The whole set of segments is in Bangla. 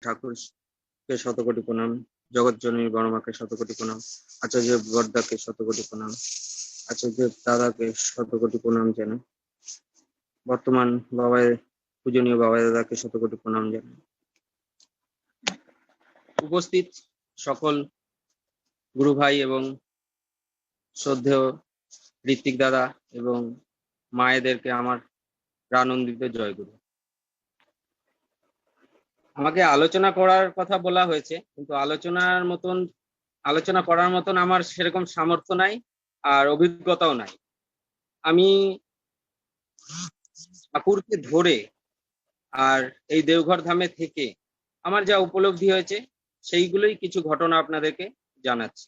ঠাকুরকে শতকোটি প্রণাম, জগৎজননী বড়মাকে শতকোটি প্রণাম, আচার্য বরদাকে শতকোটি প্রণাম, আচার্য দাদাকে শতকোটি প্রণাম জানাই। বর্তমান বাবায় পূজনীয় বাবা দাদাকে শতকোটি প্রণাম জানাই। উপস্থিত সকল গুরু ভাই এবং শ্রদ্ধেয় ঋত্বিক দাদা এবং মায়েদেরকে আমার প্রাণন্দিত জয়গুরু। আমাকে আলোচনা করার কথা বলা হয়েছে, কিন্তু আলোচনা করার মতন আমার সেরকম সামর্থ্য নাই আর অভিজ্ঞতাও নাই। আমি ঠাকুরকে ধরে আর এই দেওঘর ধামে থেকে আমার যা উপলব্ধি হয়েছে সেইগুলোই কিছু ঘটনা আপনাদেরকে জানাচ্ছি।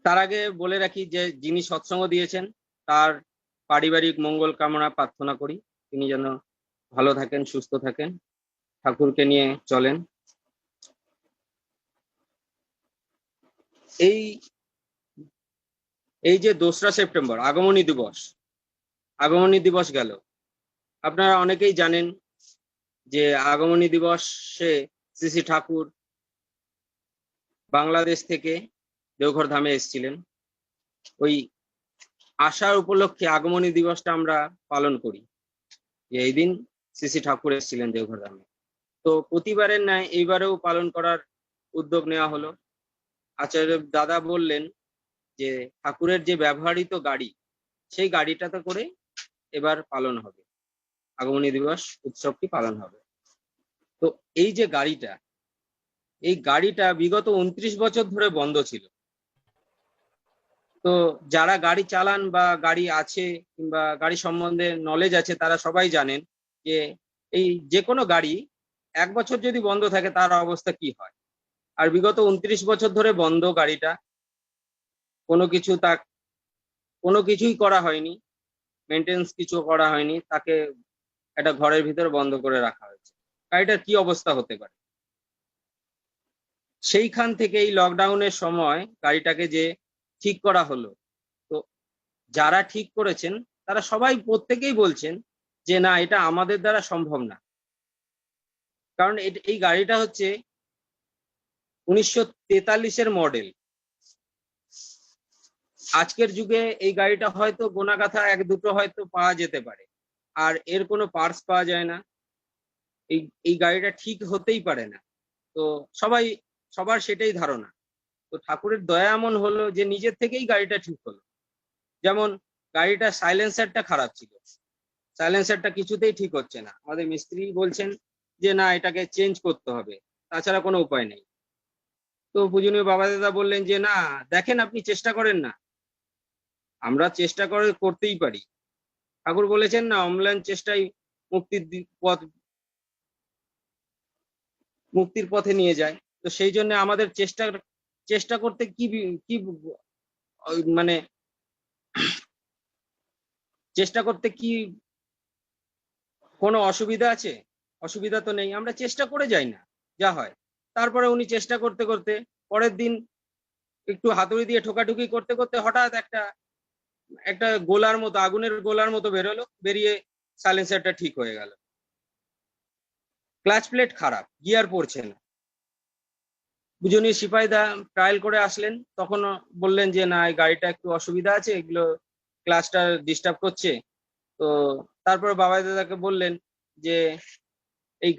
তার আগে বলে রাখি যে যিনি সৎসঙ্গ দিয়েছেন তার পারিবারিক মঙ্গল কামনা প্রার্থনা করি, তিনি যেন ভালো থাকেন, সুস্থ থাকেন, ঠাকুরকে নিয়ে চলেন। এই যে 2রা সেপ্টেম্বর আগমনী দিবস গেল, আপনারা অনেকেই জানেন যে আগমনী দিবসে শ্রী শ্রী ঠাকুর বাংলাদেশ থেকে দেওঘর ধামে এসেছিলেন। ওই আসার উপলক্ষে আগমনী দিবসটা আমরা পালন করি, যে এই দিন শ্রী শ্রী ঠাকুর এসেছিলেন দেওঘর ধামে। তো প্রতিবারের ন্যায় এইবারেও পালন করার উদ্যোগ নেওয়া হলো। আচার্য দাদা বললেন যে ঠাকুরের যে ব্যবহৃত গাড়ি, সেই গাড়িটাতে করে এবার পালন হবে, আগমনী দিবস উৎসবটি পালন হবে। তো এই যে গাড়িটা বিগত 29 বছর ধরে বন্ধ ছিল। তো যারা গাড়ি চালান বা গাড়ি আছে কিংবা গাড়ি সম্বন্ধে নলেজ আছে তারা সবাই জানেন যে এই যে কোনো গাড়ি 1 বছর যদি বন্ধ থাকে তার অবস্থা কি হয়। আর বিগত 29 বছর ধরে বন্ধ গাড়িটা, কোনো কিছুই করা হয়নি, মেনটেন্স কিছু করা হয়নি, তাকে একটা ঘরের ভিতরে বন্ধ করে রাখা হয়েছে। গাড়িটার কি অবস্থা হতে পারে? সেইখান থেকে এই লকডাউনের সময় গাড়িটাকে যে ঠিক করা হলো, তো যারা ঠিক করেছেন তারা সবাই প্রত্যেকেই বলছেন যে না, এটা আমাদের দ্বারা সম্ভব না। কারণ এই গাড়িটা হচ্ছে 1943-এর মডেল। আজকের যুগে এই গাড়িটা হয়তো গোনাগাথা 1-2 হয়তো পাওয়া যেতে পারে, আর এর কোনো পার্টস পাওয়া যায় না। এই গাড়িটা ঠিক হতেই পারে না। তো সবার সেটাই ধারণা। তো ঠাকুরের দয়া এমন হলো যে নিজের থেকেই গাড়িটা ঠিক হলো। যেমন গাড়িটা সাইলেন্সারটা খারাপ ছিল, সাইলেন্সারটা কিছুতেই ঠিক হচ্ছে না। আমাদের মিস্ত্রি বলছেন যে না, এটাকে চেঞ্জ করতে হবে, তাছাড়া কোনো উপায় নেই। তো পূজনীয় বাবা দাদা বললেন যে না, দেখেন, আপনি চেষ্টা করেন না। আমরা চেষ্টা করতেই পারি। ঠাকুর বলেছেন না, অম্লান চেষ্টাই মুক্তির পথে নিয়ে যায়। তো সেই জন্য আমাদের চেষ্টা করতে কি মানে চেষ্টা করতে কি কোনো অসুবিধা আছে? অসুবিধা তো নেই, আমরা চেষ্টা করে যাই না, যা হয়। তারপরে উনি চেষ্টা করতে করতে পরের দিন একটু হাতুড়ি দিয়ে ঠোকাঠুকি করতে করতে হঠাৎ একটা গোলার মতো, আগুনের গোলার মতো বেরোলো, বেরিয়ে সাইলেন্সারটা ঠিক হয়ে গেল। ক্লাচ প্লেট খারাপ, গিয়ার পড়ছে না। পূজনীয় সিপাহীদা ট্রায়াল করে আসলেন, তখন বললেন যে না, এই গাড়িটা একটু অসুবিধা আছে, এগুলো ক্লাচটা ডিস্টার্ব করছে। তো তারপরে বাবা দাদাকে বললেন যে এই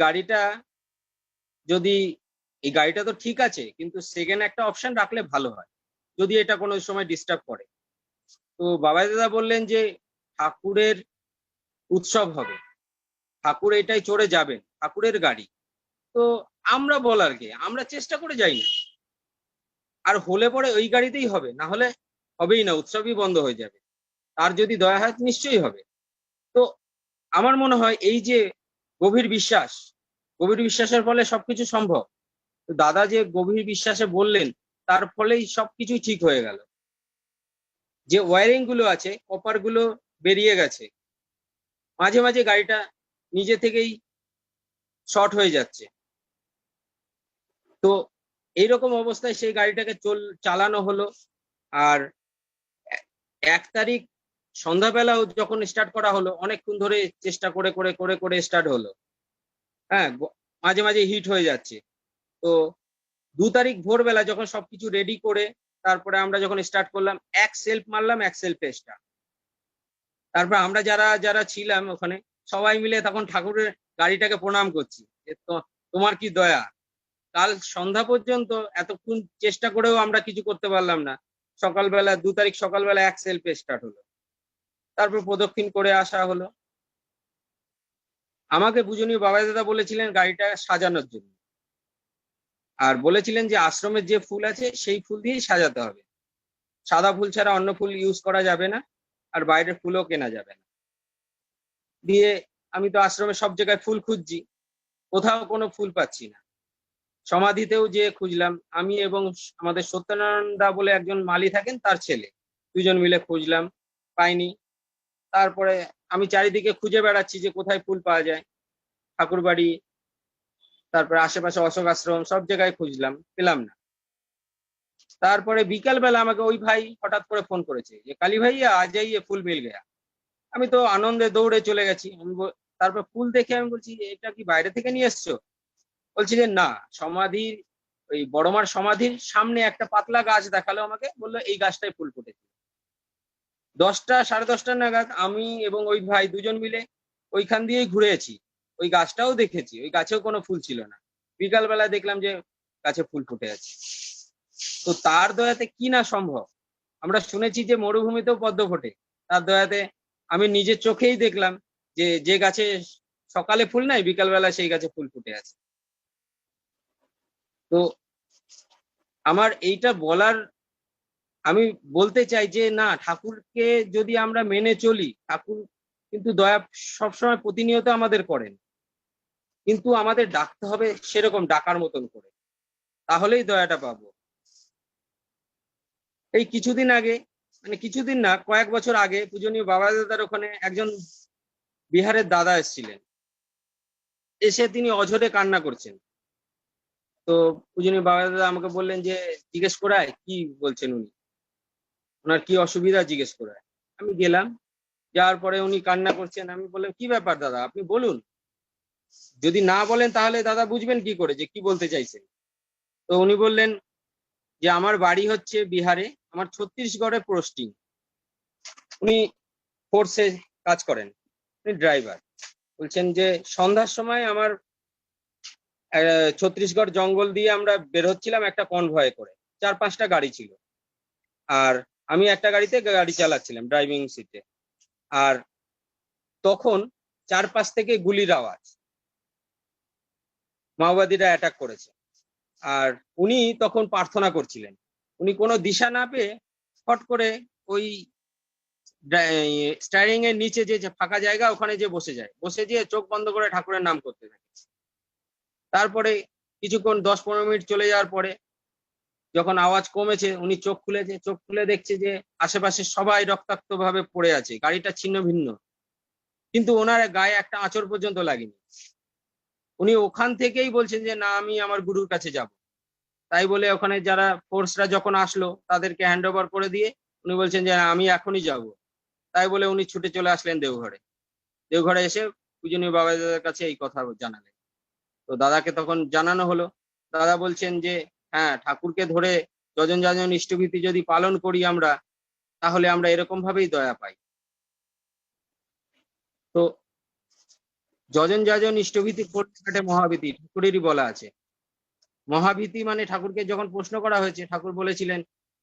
গাড়িটা তো ঠিক আছে, কিন্তু সেকেন্ড একটা অপশন রাখলে ভালো হয় যদি এটা কোনো সময় ডিস্টার্ব করে। তো বাবা দাদা বললেন যে ঠাকুরের উৎসব হবে, ঠাকুর এটাই চড়ে যাবেন, ঠাকুরের গাড়ি। তো আমরা বলার কে, আমরা চেষ্টা করে যাই না। আর হলে পরে ওই গাড়িতেই হবে, না হলে হবেই না, উৎসবই বন্ধ হয়ে যাবে। তার যদি দয়া হয় নিশ্চয়ই হবে। তো আমার মনে হয় এই যে গভীর বিশ্বাসের ফলে সবকিছু সম্ভব। তো দাদা যে গভীর বিশ্বাসে বললেন, তার ফলেই সবকিছুই ঠিক হয়ে গেল। যে ওয়ারিং গুলো আছে, কপার গুলো বেরিয়ে গেছে, মাঝে মাঝে গাড়িটা নিজে থেকেই শর্ট হয়ে যাচ্ছে। তো এইরকম অবস্থায় সেই গাড়িটাকে চালানো হলো। আর 1 তারিখ সন্ধ্যাবেলাও যখন স্টার্ট করা হলো, অনেকক্ষণ ধরে চেষ্টা করে করে করে করে স্টার্ট হলো। হ্যাঁ, মাঝে মাঝে হিট হয়ে যাচ্ছে। তো 2 তারিখ ভোরবেলা যখন সবকিছু রেডি করে তারপরে আমরা যখন স্টার্ট করলাম, এক সেলফ মারলাম, এক সেলফে স্টার্ট। তারপর আমরা যারা যারা ছিলাম ওখানে সবাই মিলে তখন ঠাকুরের গাড়িটাকে প্রণাম করছি, যে তোমার কি দয়া। কাল সন্ধ্যা পর্যন্ত এতক্ষণ চেষ্টা করেও আমরা কিছু করতে পারলাম না। সকালবেলা 2 তারিখ সকালবেলা এক সেলফে স্টার্ট হলো। তারপর প্রদক্ষিণ করে আসা হলো। আমাকে পূজনীয় বাবাই দাদা বলেছিলেন গাড়িটা সাজানোর জন্য, আর বলেছিলেন যে আশ্রমের যে ফুল আছে সেই ফুল দিয়েই সাজাতে হবে, সাদা ফুল ছাড়া অন্য ফুল ইউজ করা যাবে না, আর বাইরের ফুলও কেনা যাবে না। দিয়ে আমি তো আশ্রমের সব জায়গায় ফুল খুঁজছি, কোথাও কোনো ফুল পাচ্ছি না। সমাধিতেও যে খুঁজলাম, আমি এবং আমাদের সত্যনারায়ণ দা বলে একজন মালি থাকেন, তার ছেলে, দুজন মিলে খুঁজলাম, পাইনি। তারপরে আমি চারিদিকে খুঁজে বেড়াচ্ছি যে কোথায় ফুল পাওয়া যায়, ঠাকুর বাড়ি, তারপরে আশেপাশে অশোক আশ্রম, সব জায়গায় খুঁজলাম, পেলাম না। তারপরে বিকাল বেলা আমাকে ওই ভাই হঠাৎ করে ফোন করেছে যে কালী ভাইয়া আ যাইয়ে ফুল মিল গেয়া। আমি তো আনন্দে দৌড়ে চলে গেছি। তারপর ফুল দেখে আমি বলছি, এটা কি বাইরে থেকে নিয়ে এসছো? বলছি যে না, সমাধির ওই বড়মার সমাধির সামনে একটা পাতলা গাছ দেখালো আমাকে, বললো এই গাছটায় ফুল ফুটেছে। 10টা সাড়ে 10টা নাগাদ আমি এবং ওই ভাই দুজন মিলে ওইখান দিয়েই ঘুরেছি, ওই গাছটাও দেখেছি, ওই গাছেও কোনো ফুল ছিল না। বিকালবেলা দেখলাম যে গাছে ফুল ফুটে আছে। তো তার দয়াতে কি না সম্ভব। আমরা শুনেছি যে মরুভূমিতেও পদ্ম ফোটে, তার দয়াতে আমি নিজের চোখেই দেখলাম যে যে গাছে সকালে ফুল নাই, বিকালবেলা সেই গাছে ফুল ফুটে আছে। তো আমার এইটা বলার, আমি বলতে চাই যে না, ঠাকুরকে যদি আমরা মেনে চলি, ঠাকুর কিন্তু দয়া সবসময় প্রতিনিয়ত আমাদের করেন, কিন্তু আমাদের ডাকতে হবে সেরকম ডাকার মতন করে, তাহলেই দয়াটা পাবো। এই কিছুদিন আগে, মানে কিছুদিন না, কয়েক বছর আগে পূজনীয় বাবা দাদার ওখানে একজন বিহারের দাদা এসেছিলেন। এসে তিনি অঝরে কান্না করছেন। তো পূজনীয় বাবা দাদা আমাকে বললেন যে জিজ্ঞেস করায় কি বলছেন উনি, ওনার কি অসুবিধা জিজ্ঞেস করায়। আমি গেলাম, যাওয়ার পরে উনি কান্না করছেন। আমি বললাম কি ব্যাপার দাদা, আপনি বলুন। যদি না বলেন তাহলে দাদা বুঝবেন কি করে যে কি বলতে চাইছেন। তো উনি বললেন যে আমার বাড়ি হচ্ছে বিহারে, আমার ছত্তিশগড়ে পোস্টিং। উনি ফোর্সে কাজ করেন, উনি ড্রাইভার। বলছেন যে সন্ধ্যার সময় আমার ছত্তিশগড় জঙ্গল দিয়ে আমরা বের হচ্ছিলাম একটা কনভয়ে করে, 4-5টা গাড়ি ছিল, আর আমি একটা গাড়িতে গাড়ি চালাচ্ছিলাম ড্রাইভিং সিটে। আর তখন চারপাশ থেকে গুলির আওয়াজ, মাওবাদীরা অ্যাটাক করেছে। আর উনি তখন প্রার্থনা করছিলেন। উনি কোনো দিশা না পেয়ে ফট করে ওই স্টারিং এর নিচে যে ফাঁকা জায়গা, ওখানে যে বসে যায়, বসে যেয়ে চোখ বন্ধ করে ঠাকুরের নাম করতে থাকে। তারপরে কিছুক্ষণ 10-15 মিনিট চলে যাওয়ার পরে যখন আওয়াজ কমেছে, উনি চোখ খুলেছে, চোখ খুলে দেখছে যে আশেপাশে সবাই রক্তাক্ত ভাবে পড়ে আছে, গাড়িটা ছিন্ন ভিন্ন, কিন্তু ওনার গায়ে একটা আঁচড় পর্যন্ত লাগেনি। উনি ওখান থেকেই বলছেন যে না, আমি আমার গুরুর কাছে যাব। তাই বলে ওখানে যারা ফোর্সরা যখন আসলো তাদেরকে হ্যান্ড ওভার করে দিয়ে উনি বলছেন যে আমি এখনই যাব। তাই বলে উনি ছুটে চলে আসলেন দেওঘরে। দেওঘরে এসে পূজনীয় বাবা দাদার কাছে এই কথা জানালেন। তো দাদাকে তখন জানানো হলো। দাদা বলছেন যে হ্যাঁ, ঠাকুরকে ধরে যজন যাজন ইষ্টভীতি যদি পালন করি আমরা, তাহলে আমরা এরকম ভাবেই দয়া পাই। তো যজন যাজন ইষ্টভীতি করতে কাটে মহাভীতি, ঠাকুরেরই বলা আছে। মহাভীতি মানে ঠাকুরকে যখন প্রশ্ন করা হয়েছে, ঠাকুর বলেছিলেন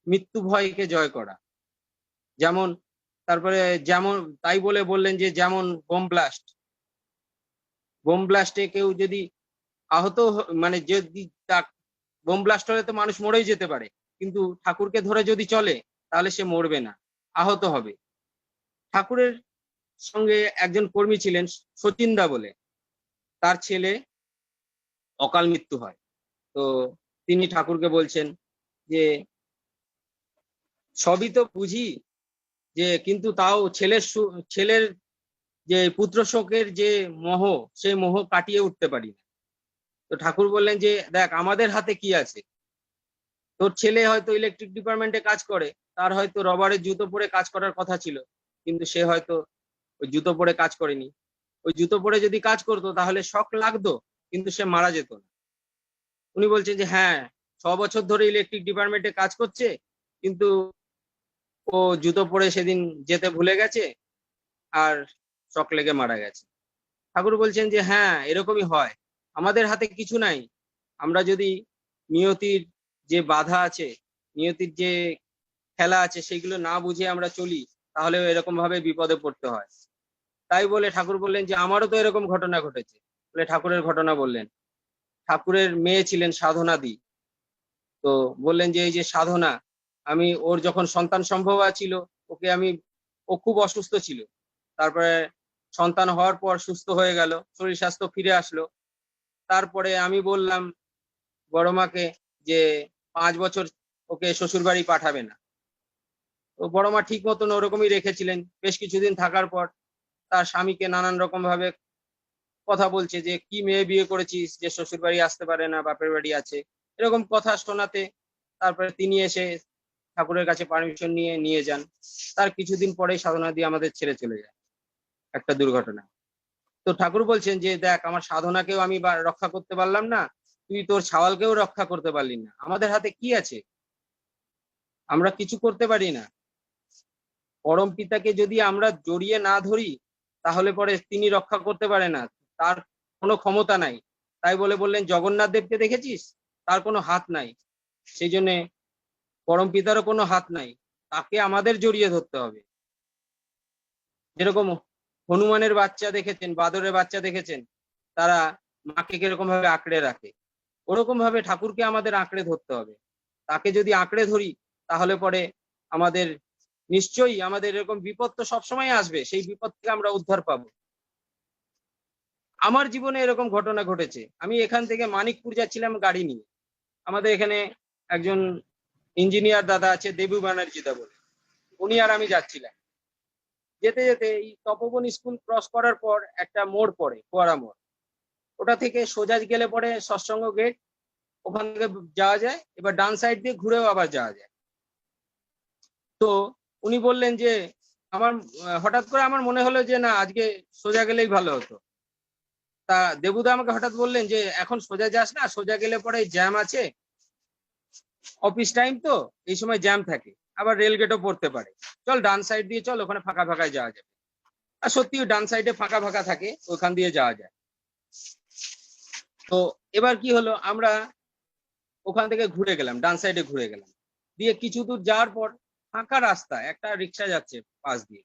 মৃত্যু ভয়কে জয় করা। যেমন তারপরে যেমন তাই বলে বললেন যে যেমন বোম ব্লাস্টে কেউ যদি আহত মানে যদি বোম ব্লাস্ট হলে তো মানুষ মরেই যেতে পারে, কিন্তু ঠাকুরকে ধরে যদি চলে তাহলে সে মরবে না, আহত হবে। ঠাকুরের সঙ্গে একজন কর্মী ছিলেন শচীন দা বলে, তার ছেলে অকাল মৃত্যু হয়। তো তিনি ঠাকুরকে বলছেন যে সবই তো বুঝি, যে কিন্তু তাও ছেলের যে পুত্র শোকের যে মোহ, সেই মোহ কাটিয়ে উঠতে পারি না। তো ঠাকুর বললেন যে দেখ, আমাদের হাতে কি আছে। তোর ছেলে হয়তো ইলেকট্রিক ডিপার্টমেন্টে কাজ করে, তার হয়তো রবারের জুতো পরে কাজ করার কথা ছিল, কিন্তু সে হয়তো ওই জুতো পরে কাজ করেনি। ওই জুতো পরে যদি কাজ করতো তাহলে শক লাগতো, কিন্তু সে মারা যেত না। উনি বলছেন যে হ্যাঁ, 6 বছর ধরে ইলেকট্রিক ডিপার্টমেন্টে কাজ করছে, কিন্তু ও জুতো পরে সেদিন যেতে ভুলে গেছে আর শক লেগে মারা গেছে। ঠাকুর বলছেন যে হ্যাঁ, এরকমই হয়, আমাদের হাতে কিছু নাই। আমরা যদি নিয়তির যে বাধা আছে, নিয়তির যে খেলা আছে, সেগুলো না বুঝে আমরা চলি, তাহলে এরকম ভাবে বিপদে পড়তে হয়। তাই বলে ঠাকুর বললেন যে আমারও তো এরকম ঘটনা ঘটেছে। বলে ঠাকুরের ঘটনা বললেন। ঠাকুরের মেয়ে ছিলেন সাধনাদি। তো বললেন যে এই যে সাধনা, আমি ওর যখন সন্তান সম্ভব ছিল, ওকে আমি, ও খুব অসুস্থ ছিল, তারপরে সন্তান হওয়ার পর সুস্থ হয়ে গেল, শরীর স্বাস্থ্য ফিরে আসলো। তারপরে আমি বললাম বড় মাকে যে 5 বছর ওকে শ্বশুর বাড়ি পাঠাবে না। তো বড় মা ঠিক মতন ওরকমই রেখেছিলেন। বেশ কিছুদিন থাকার পর তার স্বামীকে নানান রকম ভাবে কথা বলছে যে কি মেয়ে বিয়ে করেছিস যে শ্বশুর বাড়ি আসতে পারে না, বাপের বাড়ি আছে, এরকম কথা শোনাতে তারপরে তিনি এসে ঠাকুরের কাছে পারমিশন নিয়ে নিয়ে যান। তার কিছুদিন পরেই সাধনা দিয়ে আমাদের ছেড়ে চলে যায় একটা দুর্ঘটনা। তো ঠাকুর বলছেন যে দেখ, আমার সাধনাকেও আমি রক্ষা করতে পারলাম না, তুই তোর ছাওয়ালকেও রক্ষা করতে পারলি না, আমাদের হাতে কি আছে? আমরা কিছু করতে পারি না। পরম পিতাকে যদি আমরা জড়িয়ে না ধরি, তাহলে পরে তিনি রক্ষা করতে পারে না, তার কোনো ক্ষমতা নাই। তাই বলে বললেন জগন্নাথ দেবকে দেখেছিস, তার কোনো হাত নাই। সেই জন্য পরম পিতারও কোনো হাত নাই, তাকে আমাদের জড়িয়ে ধরতে হবে। যেরকম হনুমানের বাচ্চা দেখেছেন, বাদরের বাচ্চা দেখেছেন, তারা মাকে কিরকম ভাবে আঁকড়ে রাখে, ওরকম ভাবে ঠাকুরকে আমাদের আঁকড়ে ধরতে হবে। তাকে যদি আঁকড়ে ধরি, তাহলে পরে আমাদের নিশ্চয়ই, আমাদের এরকম বিপদ তো সবসময় আসবে, সেই বিপদ থেকে আমরা উদ্ধার পাবো। আমার জীবনে এরকম ঘটনা ঘটেছে। আমি এখান থেকে মানিকপুর যাচ্ছিলাম গাড়ি নিয়ে। আমাদের এখানে একজন ইঞ্জিনিয়ার দাদা আছে, দেবু ব্যানার্জি দা বলে, উনি আর আমি যাচ্ছিলাম। যেতে যেতে এই তপবন স্কুল ক্রস করার পর একটা মোড় পড়ে, ফোয়ারা মোড়। ওটা থেকে সোজা গেলে পরে সৎসঙ্গ গেট, ওখান থেকে যাওয়া যায়। এবার ডান সাইড দিয়ে ঘুরেও আবার যাওয়া যায়। তো উনি বললেন যে আমার হঠাৎ করে আমার মনে হলো যে না, আজকে সোজা গেলেই ভালো হতো। তা দেবুদা আমাকে হঠাৎ বললেন যে এখন সোজা যাস না, সোজা গেলে পরে জ্যাম আছে, অফিস টাইম তো, এই সময় জ্যাম থাকে, আবার রেল গেটও পড়তে পারে, চল ডান সাইড দিয়ে চল, ওখানে ফাঁকা ফাঁকায় যাওয়া যাবে। আর সত্যি ডান সাইডে ফাঁকা ফাঁকা থাকে, ওখান দিয়ে যাওয়া যায়। তো এবার কি হলো, আমরা ওখান থেকে ঘুরে গেলাম, ডান সাইডে ঘুরে গেলাম। দিয়ে কিছু দূর যাওয়ার পর ফাঁকা রাস্তা, একটা রিক্সা যাচ্ছে পাশ দিয়ে।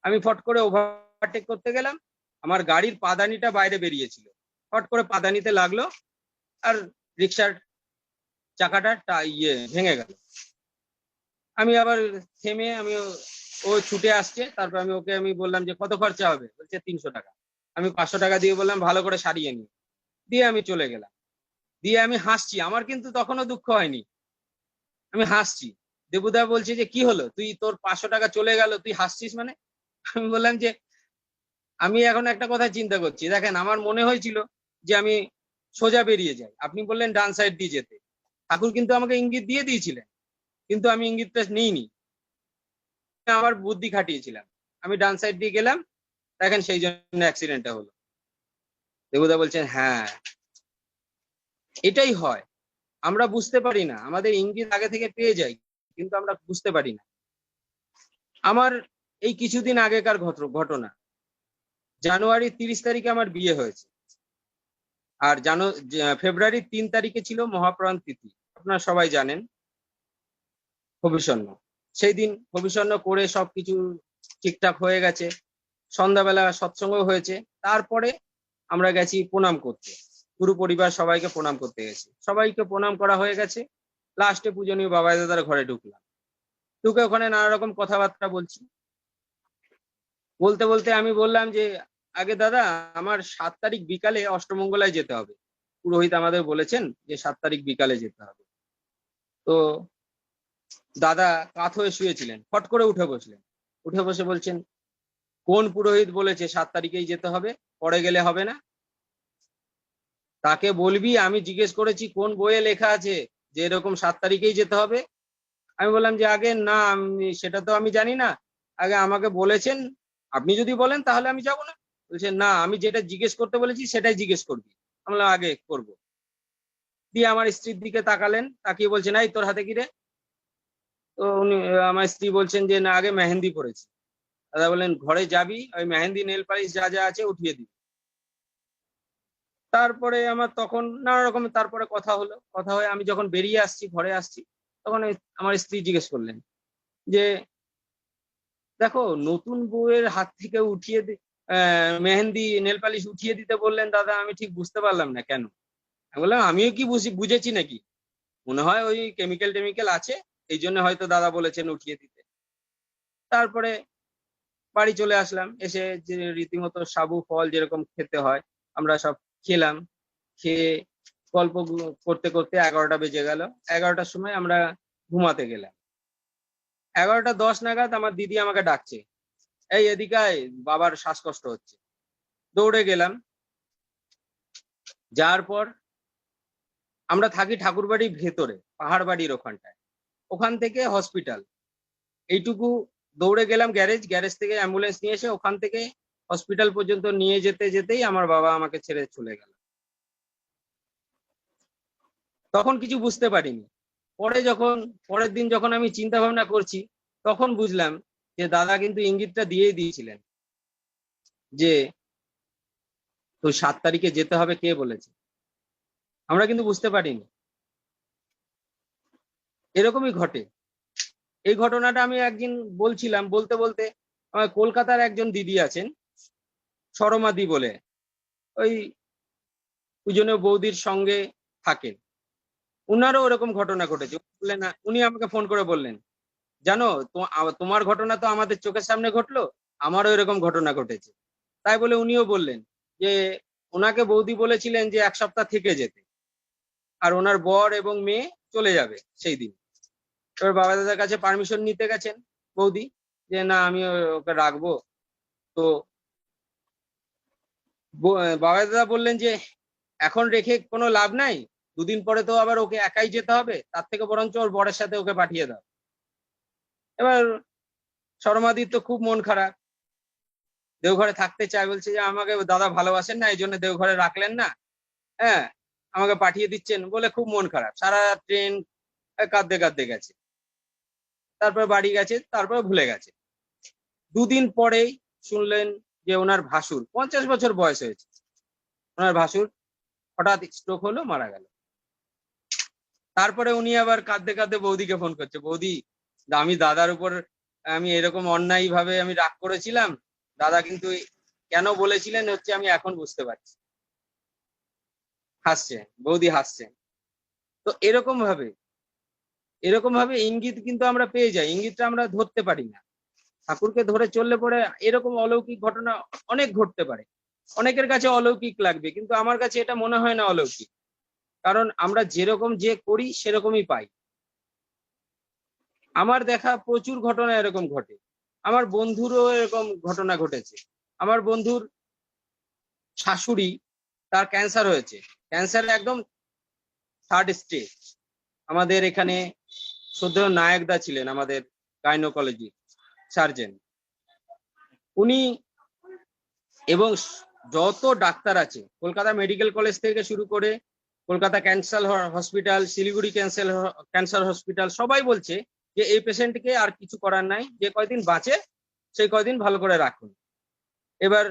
আমি ফট করে ওভারটেক করতে গেলাম, আমার গাড়ির পাদানিটা বাইরে বেরিয়েছিল, ফট করে পাদানিতে লাগলো, আর রিক্সার চাকাটা ভেঙে গেল। আমি আবার থেমে, ও ছুটে আসছে, তারপর আমি বললাম যে কত খরচা হবে? বলছে 300 টাকা। আমি 500 টাকা দিয়ে বললাম ভালো করে সারিয়ে নি। দিয়ে আমি চলে গেলাম। দিয়ে আমি হাসছি, আমার কিন্তু তখনও দুঃখ হয়নি, আমি হাসছি। দেবুদা বলছে যে কি হলো, তুই তোর 500 টাকা চলে গেল, তুই হাসছিস মানে? আমি বললাম যে আমি এখন একটা কথা চিন্তা করছি, দেখেন আমার মনে হয়েছিল যে আমি সোজা বেরিয়ে যাই, আপনি বললেন ডান সাইড দিয়ে যেতে। ঠাকুর কিন্তু আমাকে ইঙ্গিত দিয়ে দিয়েছিলেন, কিন্তু আমি ইঙ্গিতটা নিইনি, আমার বুদ্ধি খাটিয়েছিলাম, আমি ডান সাইড দিয়ে গেলাম, দেখেন সেই জন্য অ্যাক্সিডেন্টটা হলো। দেবুদা বলছেন হ্যাঁ, এটাই হয়, আমরা বুঝতে পারি না, আমাদের ইঙ্গিত আগে থেকে পেয়ে যাই, কিন্তু আমরা বুঝতে পারি না। আমার এই কিছুদিন আগেকার ঘটনা, জানুয়ারির 30 তারিখে আমার বিয়ে হয়েছে, আর ফেব্রুয়ারির 3 তারিখে ছিল মহাপ্রাণ তিথি, আপনারা সবাই জানেন, হবিষণ্য। সেই দিন হবিষণ্য করে সবকিছু ঠিকঠাক হয়ে গেছে, সন্ধ্যাবেলা সৎসঙ্গ হয়েছে, তারপরে আমরা গেছি প্রণাম করতে, পুরো পরিবার সবাইকে প্রণাম করতে গেছি, সবাইকে প্রণাম করা হয়ে গেছে। লাস্টে পূজনীয় বাবাই দাদার ঘরে ঢুকলাম, ঢুকে ওখানে নানা রকম কথাবার্তা বলছি। বলতে বলতে আমি বললাম যে আগে দাদা, আমার 7 তারিখ বিকালে অষ্টমঙ্গলায় যেতে হবে, পুরোহিত আমাদের বলেছেন যে 7 তারিখ বিকালে যেতে হবে। তো দাদা কাত হয়ে শুয়েছিলেন, ফট করে উঠে বসলেন, উঠে বসে বলছেন কোন পুরোহিত বলেছে 7 তারিখেই যেতে হবে, পরে গেলে হবে না? তাকে বলবি আমি জিজ্ঞেস করেছি কোন বইয়ে লেখা আছে যে এরকম 7 তারিখেই যেতে হবে। আমি বললাম যে আগে না, সেটা তো আমি জানি না, আগে আমাকে বলেছেন, আপনি যদি বলেন তাহলে আমি যাব না। বলছে না, আমি যেটা জিজ্ঞেস করতে বলেছি সেটাই জিজ্ঞেস করবি। আমি বললাম আগে করব। দিয়ে আমার স্ত্রীর দিকে তাকালেন, তাকিয়ে বলছেন এই তোর হাতে কি রে? তো উনি আমার স্ত্রী বলছেন যে না, আগে মেহেন্দি পড়েছি। দাদা বললেন ঘরে যাবি, ওই মেহেন্দি নেল পালিশ যা যা আছে উঠিয়ে দিবি। তারপরে আমার তখন নানা রকমের তারপরে কথা হলো, কথা হয়ে আমি যখন বেরিয়ে আসছি, ঘরে আসছি, তখন আমার স্ত্রী জিজ্ঞেস করলেন যে দেখো, নতুন বউয়ের হাত থেকে মেহেন্দি নেল পালিশ উঠিয়ে দিতে বললেন দাদা, আমি ঠিক বুঝতে পারলাম না কেন। আমি বললাম আমিও কি বুঝেছি নাকি, মনে হয় ওই কেমিক্যাল টেমিক্যাল আছে, এই জন্য হয়তো দাদা বলেছেন উঠিয়ে দিতে। তারপরে বাড়ি চলে আসলাম, এসে যে রীতিমতো সাবু ফল যেরকম খেতে হয় আমরা সব খেলাম। খেয়ে গল্প করতে করতে 11টা বেজে গেল। 11টার সময় আমরা ঘুমাতে গেলাম। 11টা 10 নাগাদ আমার দিদি আমাকে ডাকছে, এই এদিকে আয়, বাবার শ্বাসকষ্ট হচ্ছে। দৌড়ে গেলাম। যাওয়ার পর আমরা থাকি ঠাকুরবাড়ির ভেতরে, পাহাড় বাড়ির ওখানটায়, ওখান থেকে হসপিটাল এইটুকু। দৌড়ে গেলাম গ্যারেজ, গ্যারেজ থেকে অ্যাম্বুলেন্স নিয়ে এসে ওখান থেকে হসপিটাল পর্যন্ত নিয়ে যেতে যেতেই আমার বাবা আমাকে ছেড়ে চলে গেল। তখন কিছু বুঝতে পারিনি। পরের দিন যখন আমি চিন্তা ভাবনা করছি, তখন বুঝলাম যে দাদা কিন্তু ইঙ্গিতটা দিয়েই দিয়েছিলেন যে তো 7 তারিখে যেতে হবে, কে বলেছে? আমরা কিন্তু বুঝতে পারিনি। এরকমই ঘটে। এই ঘটনাটা আমি একদিন বলছিলাম, বলতে বলতে আমার কলকাতার একজন দিদি আছেন, সরমাদি বলে, ওই পূজনীয় বৌদির সঙ্গে থাকেন। উনারও ওরকম ঘটনা ঘটেছে। বললেন না, উনি আমাকে ফোন করে বললেন জানো, তোমার ঘটনা তো আমাদের চোখের সামনে ঘটলো, আমারও এরকম ঘটনা ঘটেছে। তাই বলে উনিও বললেন যে ওনাকে বৌদি বলেছিলেন যে 1 সপ্তাহ থেকে যেতে, আর ওনার বর এবং মেয়ে চলে যাবে সেই দিন। এবার বাবা দাদার কাছে পারমিশন নিতে গেছেন বৌদি, যে না আমি ওকে রাখবো। তো বাবা দাদা বললেন যে এখন রেখে কোনো লাভ নাই, দুদিন পরে তো আবার ওকে একাই যেতে হবে, তার থেকে বরঞ্চ ওর বরের সাথে ওকে পাঠিয়ে দাও। এবার শর্মাদির তো খুব মন খারাপ, দেওঘরে থাকতে চায়, বলছে যে আমাকে দাদা ভালোবাসেন না, এই জন্য দেওঘরে রাখলেন না, হ্যাঁ, আমাকে পাঠিয়ে দিচ্ছেন বলে খুব মন খারাপ। সারা ট্রেন কাঁদতে কাঁদতে গেছে। তারপর বাড়ি গেছে, তারপর ভুলে গেছে। দুদিন পরেই শুনলেন যে ওনার ভাসুর, 50 বছর বয়স হয়েছে, ওনার ভাসুর হঠাৎ স্ট্রোক হলো, মারা গেল। তারপরে উনি আবার কাঁদতে কাঁদতে বৌদিকে ফোন করছে, বৌদি আমি দাদার উপর আমি এরকম অন্যায় ভাবে আমি রাগ করেছিলাম, দাদা কিন্তু কেন বলেছিলেন হচ্ছে আমি এখন বুঝতে পারছি। হাসছে, বৌদি হাসছে। তো এরকম ভাবে ইঙ্গিত কিন্তু আমরা পেয়ে যাই, ইঙ্গিতটা আমরা ধরতে পারি না। ঠাকুরকে ধরে চললে পরে এরকম অলৌকিক ঘটনা অনেক ঘটতে পারে। অনেকের কাছে অলৌকিক লাগবে, কিন্তু আমার কাছে এটা মনে হয় না অলৌকিক। কারণ আমরা যেরকম যে করি সেরকমই পাই। আমার দেখা প্রচুর ঘটনা এরকম ঘটে। আমার বন্ধুরও এরকম ঘটনা ঘটেছে। আমার বন্ধুর শাশুড়ি, তার ক্যান্সার হয়েছে, ক্যান্সার একদম 3rd স্টেজ। আমাদের এখানে শ্রদ্ধেয় নায়কদা ছিলেন আমাদের গাইনোকোলজি সার্জেন, উনি এবং যত ডাক্তার আছে কলকাতা মেডিকেল কলেজ থেকে শুরু করে Kolkata cancer hospital, Siliguri cancer hospital, সবাই বলছে যে এই পেশেন্টকে আর কিছু করার নাই, যে কয়দিন বাঁচে সেই কয়দিন ভালো করে রাখুন। এবার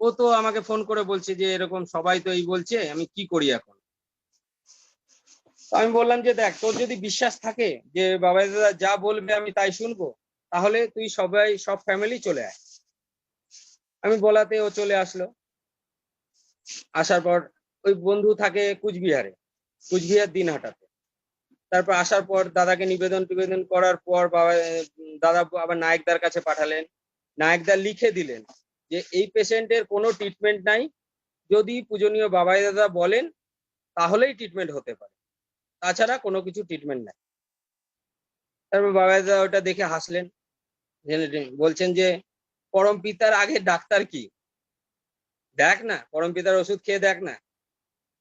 ও তো আমাকে ফোন করে বলছে যে এরকম সবাই তো এই বলছে, আমি কি করি এখন? তো আমি বললাম যে দেখ, তোর যদি বিশ্বাস থাকে যে বাবা দাদা যা বলবে আমি তাই শুনবো, তাহলে তুই সব ফ্যামিলি চলে আয়। আমি বলাতে ও চলে আসলো। আসার পর ওই বন্ধু থাকে কুচবিহার দিনহাটাতে। তারপর আসার পর দাদাকে নিবেদন করার পর দাদা আবার নায়েকদার কাছে পাঠালেন। নায়েকদা লিখে দিলেন যে এই পেশেন্টের কোনো ট্রিটমেন্ট নাই, যদি পূজনীয় বাবাই দাদা বলেন তাহলেই ট্রিটমেন্ট হতে পারে, তাছাড়া কোনো কিছু ট্রিটমেন্ট নাই। তারপর বাবাই দাদা ওটা দেখে হাসলেন, বলছেন যে পরম পিতার আগে ডাক্তার কি, দেখ না পরম পিতার ওষুধ খেয়ে দেখ না।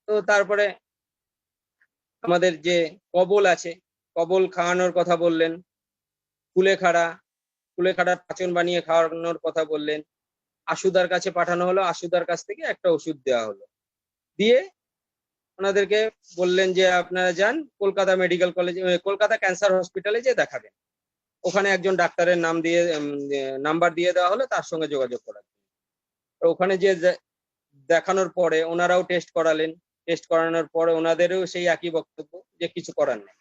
তো তারপরে আমাদের যে কবল আছে, কবল খাওয়ানোর কথা বললেন, কুলেখাড়া, কুলেখাড়ার পাচন বানিয়ে খাওয়ানোর কথা বললেন। আশুদার কাছে পাঠানো হলো, আশুদার কাছ থেকে একটা ওষুধ দেওয়া হলো, দিয়ে ওনাদেরকে বললেন যে আপনারা যান কলকাতা মেডিকেল কলেজে, কলকাতা ক্যান্সার হসপিটালে যে দেখাবেন। ওখানে একজন ডাক্তারের নাম দিয়ে নাম্বার দিয়ে দেওয়া হলো, তার সঙ্গে যোগাযোগ করার জন্য। ওখানে যে দেখানোর পরে ওনারাও টেস্ট করালেন, টেস্ট করানোর পরে ওনাদেরও সেই একই বক্তব্য যে কিছু করার নেই,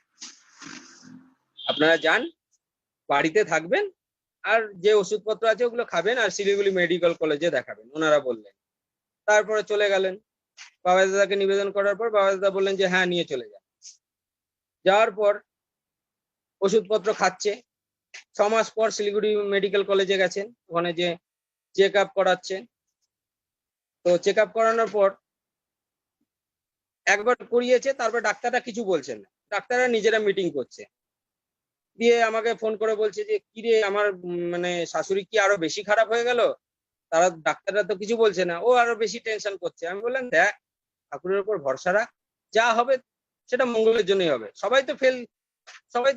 আপনারা যান, বাড়িতে থাকবেন, আর যে ওষুধপত্র আছে ওগুলো খাবেন, আর শিলিগুড়ি মেডিকেল কলেজে দেখাবেন, ওনারা বললেন। তারপরে চলে গেলেন, বাবা দাদাকে নিবেদন করার পর বাবা দাদা বললেন যে হ্যাঁ নিয়ে চলে যান। যাওয়ার পর ওষুধপত্র খাচ্ছে। 6 মাস পর শিলিগুড়ি মেডিকেল কলেজে গেছেন, ওখানে যে চেক আপ করাচ্ছেন। তো চেক আপ করানোর পর একবার করিয়েছে, তারপর ডাক্তাররা কিছু বলছেন না, ডাক্তাররা নিজেরা মিটিং করছে। দিয়ে আমাকে ফোন করে বলছে যে কিরে আমার মানে শাশুড়ি কি আরো বেশি খারাপ হয়ে গেল, তারা ডাক্তাররা তো কিছু বলছে না, ও আরো বেশি টেনশন করছে। আমি বললাম দেখ, ঠাকুরের উপর ভরসা রাখ, যা হবে সেটা মঙ্গলের জন্যই হবে, সবাই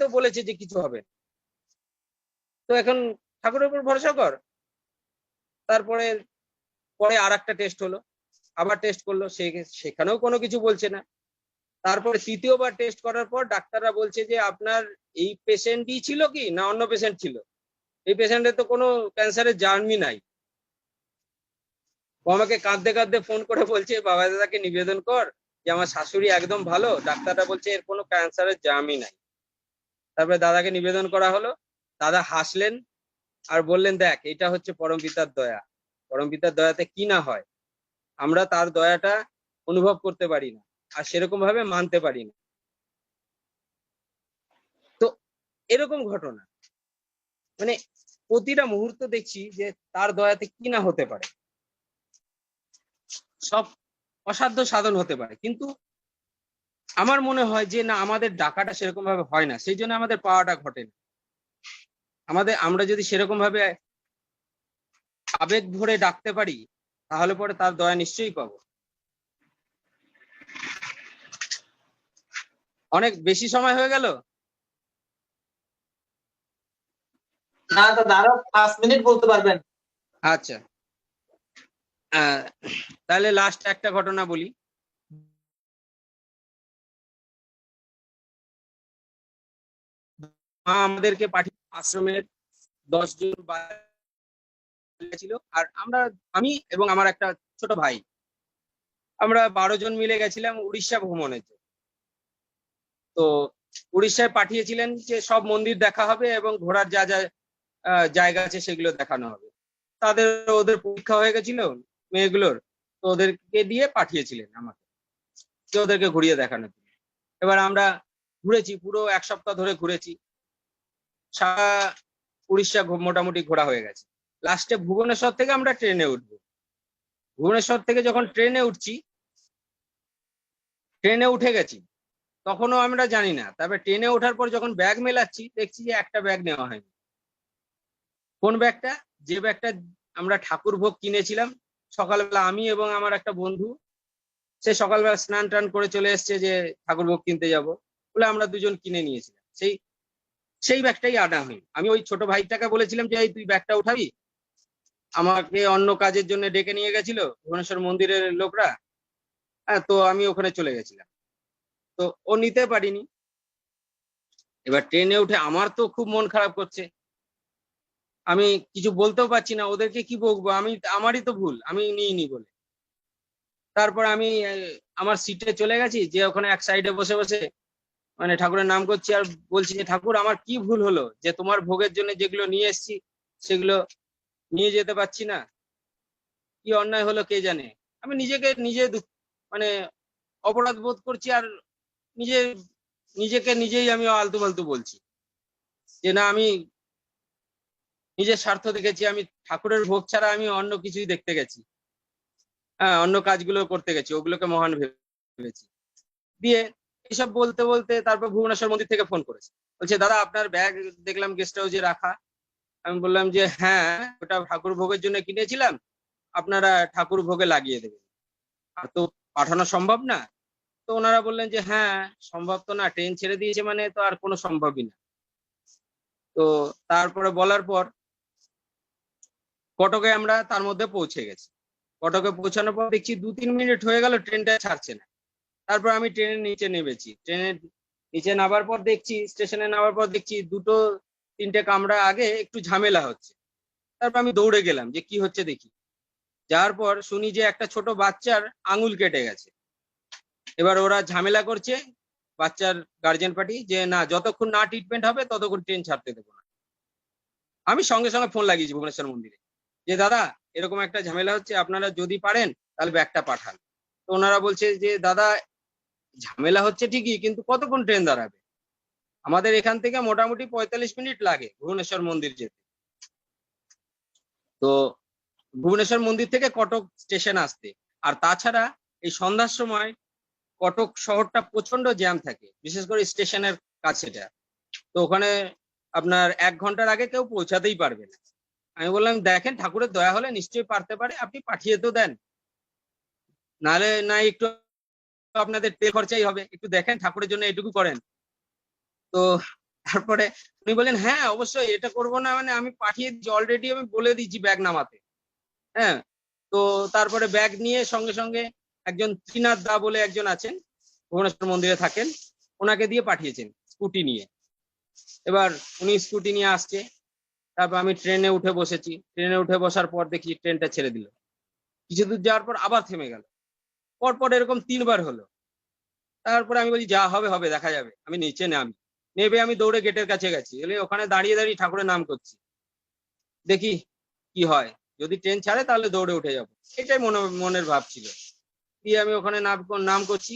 তো বলেছে যে কিছু হবে, তো এখন ঠাকুরের উপর ভরসা কর। তারপরে পরে আর একটা টেস্ট হলো, আবার টেস্ট করলো, সেখানেও কোনো কিছু বলছে না। তারপরে তৃতীয়বার টেস্ট করার পর ডাক্তাররা বলছে যে আপনার এই পেশেন্টই ছিল কি না অন্য পেশেন্ট ছিল, এই পেশেন্টের তো কোনো ক্যান্সারের জার্মই নাই। ও আমাকে কাঁদতে কাঁদতে ফোন করে বলছে বাবা দাদাকে নিবেদন কর যে আমার শাশুড়ি একদম ভালো, ডাক্তাররা বলছে এর কোনো ক্যান্সারের জার্মই নাই। তারপরে দাদাকে নিবেদন করা হলো, দাদা হাসলেন আর বললেন দেখ এটা হচ্ছে পরমপিতার দয়া, পরমপিতার দয়াতে কি না হয়, আমরা তার দয়াটা অনুভব করতে পারি না, আর সেরকম ভাবে মানতে পারি না। তো এরকম ঘটনা মানে প্রতিটা মুহূর্ত দেখছি যে তার দয়াতে কি না হতে পারে, সব অসাধ্য সাধন হতে পারে। কিন্তু আমার মনে হয় যে না, আমাদের ডাকাটা সেরকম ভাবে হয় না, সেই জন্য আমাদের পাওয়াটা ঘটে না। আমরা যদি সেরকম ভাবে আবেগ ভরে ডাকতে পারি, তাহলে পরে তার দয়া নিশ্চয়ই পাবো। অনেক বেশি সময় হয়ে গেল। না দাদা, আরো 5 মিনিট বলতে পারবেন। আচ্ছা, তাহলে লাস্ট একটা ঘটনা বলি। মা আমাদেরকে পাঠিয়ে আশ্রমের 10 জন ছিল, আর আমি এবং আমার একটা ছোট ভাই, আমরা 12 জন মিলে গেছিলাম উড়িষ্যা ভ্রমণের জন্য। তো উড়িষ্যায় পাঠিয়েছিলেন যে সব মন্দির দেখা হবে এবং ঘোরার যা যা জায়গা আছে সেগুলো দেখানো হবে। ওদের পরীক্ষা হয়ে গেছিল মেয়েগুলোর, তো ওদেরকে দিয়ে পাঠিয়েছিলেন আমাকে, যে ওদেরকে ঘুরিয়ে দেখানো। এবার আমরা ঘুরেছি, পুরো 1 সপ্তাহ ধরে ঘুরেছি, সারা উড়িষ্যা মোটামুটি ঘোরা হয়ে গেছে। লাস্টে ভুবনেশ্বর থেকে আমরা ট্রেনে উঠবো। ভুবনেশ্বর থেকে যখন ট্রেনে উঠে গেছি, তখনও আমরা জানি না। তারপরে ট্রেনে ওঠার পর যখন ব্যাগ মেলাচ্ছি, দেখছি যে একটা ব্যাগ নেওয়া হয়নি। কোন ব্যাগটা? যে ব্যাগটা আমরা ঠাকুর ভোগ কিনেছিলাম সকালবেলা, আমি এবং আমার একটা বন্ধু, সে সকালবেলা স্নান টান করে চলে এসছে যে ঠাকুর ভোগ কিনতে যাব বলে, আমরা দুজন কিনে নিয়েছিলাম। সেই ব্যাগটাই আনা হয়নি। আমি ওই ছোট ভাইটাকে বলেছিলাম যে তুই ব্যাগটা উঠাবি, আমাকে অন্য কাজের জন্য ডেকে নিয়ে গেছিল ভুবনেশ্বর মন্দিরের লোকরা। হ্যাঁ, তো আমি ওখানে চলে গেছিলাম, তো ও নিতে পারিনি। এবার ট্রেনে উঠে আমার তো খুব মন খারাপ করছে, আমি কিছু বলতেও পারছি না, ওদেরকে কি বলবো, আমারই তো ভুল, আমি নিইনি বলে। তারপর আমি আমার সিটে চলে গেছি, যে ওখানে এক সাইডে বসে বসে মানে ঠাকুরের নাম করছি, আর বলছি যে ঠাকুর আমার কি ভুল হলো যে তোমার ভোগের জন্য যেগুলো নিয়ে এসেছি সেগুলো নিয়ে যেতে পারছি না, কি অন্যায় হলো কে জানে। আমি নিজে মানে অপরাধ বোধ করছি, আর নিজেকে নিজেই আমি আলতু ফালতু বলছি যে না, আমি নিজের স্বার্থ দেখেছি, আমি ঠাকুরের ভোগ ছাড়া আমি অন্য কিছুই দেখতে গেছি, হ্যাঁ অন্য কাজগুলো করতে গেছি, ওগুলোকে মহান ভেবেছি। দিয়ে এইসব বলতে বলতে তারপর ভুবনেশ্বর মন্দির থেকে ফোন করেছে, বলছে দাদা আপনার ব্যাগ দেখলাম গেস্ট হাউসে রাখা। আমি বললাম যে হ্যাঁ, ওটা ঠাকুর ভোগের জন্য কিনেছিলাম, আপনারা ঠাকুর ভোগে লাগিয়ে দেবেন, আর তো পাঠানো সম্ভব না। তো ওনারা বললেন যে হ্যাঁ সম্ভব তো না, ট্রেন ছেড়ে দিয়েছে মানে তো আর কোনো সম্ভবই না। তো তারপরে বলার পর কটকে আমরা তার মধ্যে পৌঁছে গেছি। কটকে পৌঁছানোর পর দেখছি 2-3 মিনিট হয়ে গেল, ট্রেনটা ছাড়ছে না। তারপর আমি ট্রেনের নিচে নেমেছি। ট্রেনের নিচে নামার পর দেখছি, স্টেশনে নামার পর দেখছি 2-3টে কামরা আগে একটু ঝামেলা হচ্ছে। তারপর আমি দৌড়ে গেলাম যে কি হচ্ছে দেখি। যাওয়ার পর শুনি যে একটা ছোট বাচ্চার আঙুল কেটে গেছে। এবার ওরা ঝামেলা করছে, বাচ্চার গার্জেন পার্টি, যে না, যতক্ষণ না ট্রিটমেন্ট হবে ততক্ষণ ট্রেন ছাড়তে দেবো না। আমি সঙ্গে সঙ্গে ফোন লাগিয়েছি ভুবনেশ্বর মন্দিরে, যে দাদা এরকম একটা ঝামেলা হচ্ছে, আপনারা যদি পারেন তাহলে ব্যাগটা পাঠান। তো ওনারা বলছে যে দাদা, ঝামেলা হচ্ছে ঠিকই, কিন্তু কতক্ষণ ট্রেন দাঁড়াবে? আমাদের এখান থেকে মোটামুটি 45 মিনিট লাগে ভুবনেশ্বর মন্দির যেতে। তো ভুবনেশ্বর মন্দির থেকে কটক স্টেশন আসতে। আর তাছাড়া এই সন্ধ্যার সময় কটক শহরটা প্রচন্ড জ্যাম থাকে, বিশেষ করে স্টেশনের কাছেটা। তো ওখানে আপনার 1 ঘন্টার আগে কেউ পৌঁছাতেই পারবে না। আমি বললাম, দেখেন ঠাকুরের দয়া হলে নিশ্চয়ই পারতে পারে, আপনি পাঠিয়ে তো দেন, নাহলে না একটু আপনাদের তেল খরচাই হবে, একটু দেখেন ঠাকুরের জন্য এটুকু করেন। তো তারপরে উনি বললেন, হ্যাঁ অবশ্যই, এটা করবো না মানে আমি পাঠিয়ে দিচ্ছি, অলরেডি আমি বলে দিচ্ছি ব্যাগ নামাতে। হ্যাঁ, তো তারপরে ব্যাগ নিয়ে সঙ্গে সঙ্গে একজন ত্রিনাথ দা বলে একজন আছেন, ভুবনেশ্বর মন্দিরে থাকেন, ওনাকে দিয়ে পাঠিয়েছেন স্কুটি নিয়ে। এবার উনি স্কুটি নিয়ে আসছে। তারপর আমি ট্রেনে উঠে বসেছি। ট্রেনে উঠে বসার পর দেখি ট্রেনটা ছেড়ে দিল। কিছু দূর যাওয়ার পর আবার থেমে গেল। পরপর এরকম 3বার হলো। তারপরে আমি বলছি, যা হবে হবে, দেখা যাবে। আমি নিচে নামি, নেমে আমি দৌড়ে গেটের কাছে গেছি। এলে ওখানে দাঁড়িয়ে দাঁড়িয়ে ঠাকুরের নাম করছি, দেখি কি হয়। যদি ট্রেন ছাড়ে তাহলে দৌড়ে উঠে যাবো, এটাই মনের ভাব ছিল। দিয়ে আমি ওখানে নাম করছি,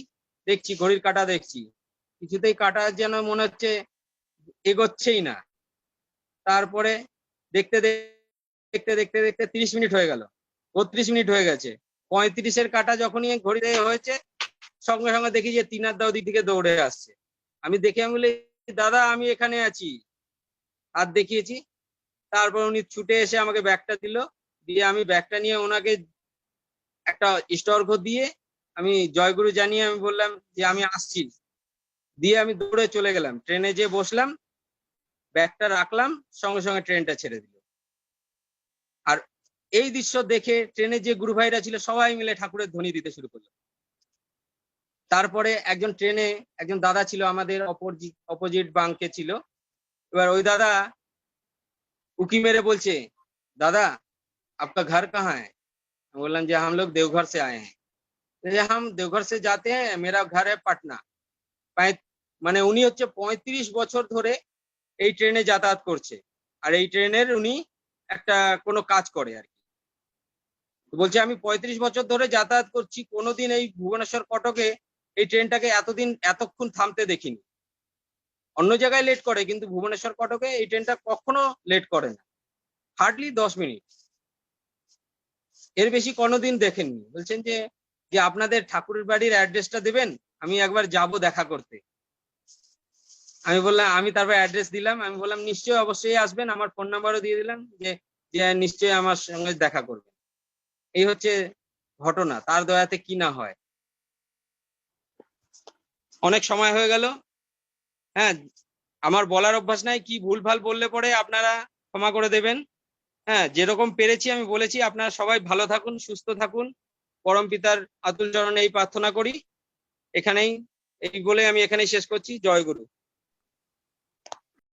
দেখছি ঘড়ির কাঁটা দেখছি, কিছুতেই কাঁটা যেন মনে হচ্ছে এগোচ্ছেই না। তারপরে দেখতে দেখতে দেখতে দেখতে 30 মিনিট হয়ে গেল, 32 মিনিট হয়ে গেছে। 35-এর কাঁটা যখনই ঘড়িতে হয়েছে, সঙ্গে সঙ্গে দেখি যে ত্রিনাথ দা ওদিক থেকে দৌড়ে আসছে। আমি বলি, দাদা আমি এখানে আছি, হাত দেখিয়েছি। তারপর উনি ছুটে এসে আমাকে ব্যাগটা দিল। দিয়ে আমি ব্যাগটা নিয়ে ওনাকে একটা ইষ্টর্ঘ দিয়ে আমি জয়গুরু জানিয়ে আমি বললাম যে আমি আসছি। দিয়ে আমি দৌড়ে চলে গেলাম, ট্রেনে যেয়ে বসলাম, ব্যাগটা রাখলাম, সঙ্গে সঙ্গে ট্রেনটা ছেড়ে দিল। আর এই দৃশ্য দেখে ট্রেনে যে গুরু ভাইরা ছিল সবাই মিলে ঠাকুরের ধ্বনি দিতে শুরু করলো। তারপরে ট্রেনে একজন দাদা ছিল, আমাদের অপোজিট বাঙ্কে ছিল। এবার ওই দাদা উকি মেরে বলছে, दादा आपका घर कहाँ है? बोललाম যে हम लोग देवघर से आए हैं। हम देवघर से जाते हैं, मेरा घर है पटना। মানে উনি হচ্ছে 35 বছর ধরে এই ট্রেনে যাতায়াত করছে, আর এই ট্রেনের উনি একটা কোনো কাজ করে আর কি। বলছে আমি 35 বছর ধরে যাতায়াত করছি, কোনোদিন এই ভুবনেশ্বর কটকে এই ট্রেনটাকে এতক্ষণ থামতে দেখিনি। অন্য জায়গায় লেট করে, কিন্তু ভুবনেশ্বর কটকে এই ট্রেনটা কখনো লেট করে না, হার্ডলি 10 মিনিট, এর বেশি কোনোদিন দেখেননি। বলছেন যে যে আপনাদের ঠাকুরের বাড়ির অ্যাড্রেসটা দেবেন, আমি একবার যাব দেখা করতে। আমি বললাম, আমি তারপর অ্যাড্রেস দিলাম। আমি বললাম নিশ্চয়ই অবশ্যই আসবেন, আমার ফোন নাম্বারও দিয়ে দিলাম, যে যে নিশ্চয়ই আমার সঙ্গে দেখা করবেন। এই হচ্ছে ঘটনা, তার দয়াতে কি না হয়। অনেক সময় হয়ে গেল। হ্যাঁ, আমার বলার অভ্যাস নাই, কি ভুলভাল বললে পরে আপনারা ক্ষমা করে দেবেন। হ্যাঁ, যেরকম পেরেছি আমি বলেছি। আপনারা সবাই ভালো থাকুন, সুস্থ থাকুন, পরম পিতার আতুল চরণে এই প্রার্থনা করি। এই বলে আমি এখানেই শেষ করছি। জয় গুরু।